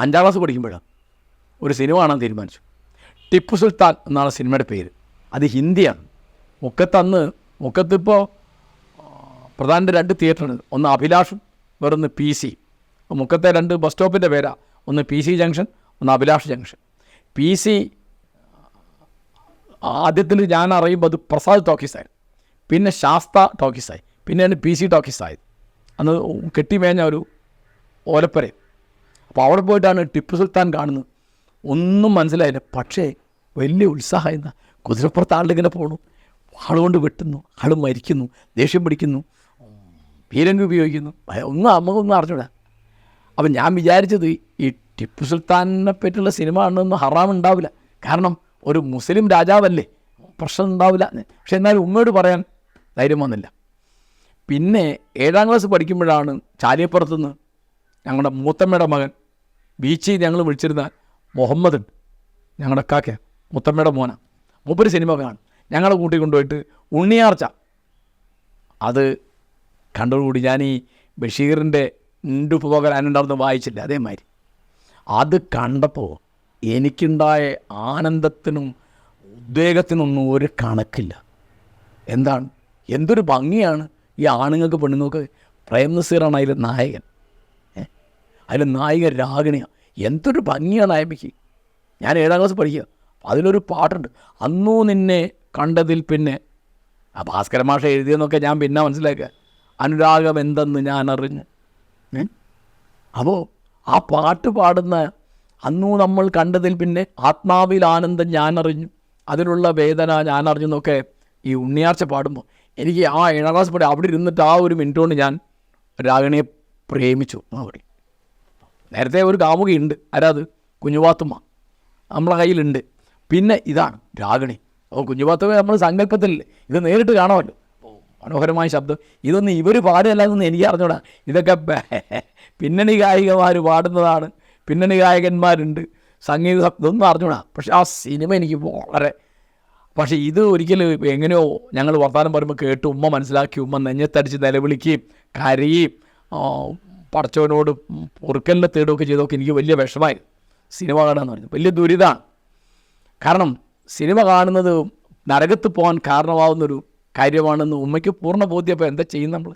5ാം class പഠിക്കുമ്പോഴാണ് ഒരു cinema കാണാൻ തീരുമാനിച്ചു. ടിപ്പു സുൽത്താൻ എന്നാണ് സിനിമയുടെ പേര്. അത് ഹിന്ദിയാണ്. മുക്കത്തിപ്പോൾ പ്രധാന 2 തിയേറ്ററുണ്ട്. ഒന്ന് അഭിലാഷും വേറൊന്ന് PC. മുക്കത്തെ 2 ബസ് സ്റ്റോപ്പിൻ്റെ പേരാണ്. ഒന്ന് PC ജംഗ്ഷൻ, ഒന്ന് അഭിലാഷ് ജംഗ്ഷൻ. PC ആദ്യത്തിൽ ഞാൻ അറിയുമ്പോൾ അത് പ്രസാദ് ടോക്കീസായിരുന്നു, പിന്നെ ശാസ്ത ടോക്കീസായി, പിന്നെയാണ് PC ടോക്കീസായത്. അന്ന് കെട്ടിമേഞ്ഞ ഒരു ഓലപ്പരയും. അപ്പോൾ അവിടെ പോയിട്ടാണ് ടിപ്പു സുൽത്താൻ കാണുന്നത്. ഒന്നും മനസ്സിലായില്ല. പക്ഷേ വലിയ ഉത്സാഹമായിരുന്ന കുതിരപ്പുറത്ത് ആളിങ്ങനെ പോകണു, ആളുകൊണ്ട് വെട്ടുന്നു, ആൾ മരിക്കുന്നു, ദേഷ്യം പിടിക്കുന്നു, പീരങ്കി ഉപയോഗിക്കുന്നു. നമുക്കൊന്നും അറിഞ്ഞൂടാ. അപ്പം ഞാൻ വിചാരിച്ചത് ഈ ടിപ്പു സുൽത്താനെ പറ്റിയുള്ള സിനിമ കാണുന്നൊന്നും ഹറാം ഉണ്ടാവില്ല, കാരണം ഒരു മുസ്ലിം രാജാവല്ലേ, പ്രശ്നം ഉണ്ടാവില്ല. പക്ഷെ എന്നാലും ഉമ്മയോട് പറയാൻ ധൈര്യം വന്നില്ല. പിന്നെ 7ാം ക്ലാസ് പഠിക്കുമ്പോഴാണ് ചാലിയപ്പുറത്തുനിന്ന് ഞങ്ങളുടെ മൂത്തമ്മയുടെ മകൻ ബീച്ചിൽ ഞങ്ങൾ വിളിച്ചിരുന്ന മുഹമ്മദ് ഉണ്ട്, ഞങ്ങളുടെ കാക്ക മുത്തമ്മയുടെ മോന, മൂപ്പര് സിനിമ കാണും. ഞങ്ങളെ കൂട്ടി കൊണ്ടുപോയിട്ട് ഉണ്ണിയാർച്ച അത് കണ്ടോടുകൂടി ഞാൻ ഈ ബഷീറിൻ്റെ ഉണ്ടുപകൽ അതിനുണ്ടാവുന്ന വായിച്ചില്ല, അതേമാതിരി അത് കണ്ടപ്പോൾ എനിക്കുണ്ടായ ആനന്ദത്തിനും ഉദ്വേഗത്തിനൊന്നും ഒരു കണക്കില്ല. എന്തൊരു ഭംഗിയാണ് ഈ ആണുങ്ങൾക്ക് പെണ്ണുങ്ങൾക്ക്. പ്രേം നസീറാണ് അതിൽ നായകൻ, അതിൽ നായിക രാഗിണിയാണ്. എന്തൊരു ഭംഗിയാണ് അയമിക്ക്. ഞാൻ 7ാം ക്ലാസ് പഠിക്കുക. അതിലൊരു പാട്ടുണ്ട്, അന്നു നിന്നെ കണ്ടതിൽ പിന്നെ. ആ ഭാസ്കര മാഷ എഴുതിയെന്നൊക്കെ ഞാൻ പിന്നെ മനസ്സിലാക്കുക. അനുരാഗം എന്തെന്ന് ഞാൻ അറിഞ്ഞു. അപ്പോൾ ആ പാട്ട് പാടുന്ന അന്നു നമ്മൾ കണ്ടതിൽ പിന്നെ ആത്മാവിൽ ആനന്ദം ഞാൻ അറിഞ്ഞു, അതിലുള്ള വേദന ഞാൻ അറിഞ്ഞു എന്നൊക്കെ ഈ ഉണ്ണിയാർച്ച പാടുമ്പോൾ എനിക്ക് ആ 7ാം ക്ലാസ് പഠി അവിടെ ഇരുന്നിട്ട് ആ ഒരു മിനിറ്റ് കൊണ്ട് ഞാൻ രാഗിണിയെ പ്രേമിച്ചു. അവിടെ നേരത്തെ ഒരു കാമുകയുണ്ട്, ആരാത്? കുഞ്ഞുവാത്തുമ്മ നമ്മളെ കയ്യിലുണ്ട്. പിന്നെ ഇതാണ് രാഗിണി. അപ്പോൾ കുഞ്ഞുവാത്തുമ്മ നമ്മൾ സങ്കല്പത്തിൽ ഇത് നേരിട്ട് കാണാമല്ലോ, മനോഹരമായ ശബ്ദം. ഇതൊന്നും ഇവർ പാടുകയല്ലെന്ന് എനിക്ക് അറിഞ്ഞൂടാ. ഇതൊക്കെ പിന്നണി ഗായികമാർ പാടുന്നതാണ്, പിന്നണി ഗായകന്മാരുണ്ട്, സംഗീത ഇതൊന്നും അറിഞ്ഞൂടാ. പക്ഷെ ആ സിനിമ എനിക്ക് വളരെ, പക്ഷേ ഇത് ഒരിക്കലും എങ്ങനെയോ ഞങ്ങൾ വർത്തമാനം പറയുമ്പോൾ കേട്ട് ഉമ്മ മനസ്സിലാക്കി, ഉമ്മ നെഞ്ഞത്തടിച്ച് നിലവിളിക്കുകയും കരയുകയും പടച്ചവനോട് പൊറുക്കലിനെ തേടുകയൊക്കെ ചെയ്തൊക്കെ എനിക്ക് വലിയ വിഷമായി. സിനിമ കാണുകയെന്ന് പറഞ്ഞു വലിയ ദുരിതമാണ്. കാരണം സിനിമ കാണുന്നത് നരകത്ത് പോകാൻ കാരണമാവുന്നൊരു കാര്യമാണെന്ന് ഉമ്മയ്ക്ക് പൂർണ്ണ ബോധ്യം. അപ്പോൾ എന്താ ചെയ്യും നമ്മൾ?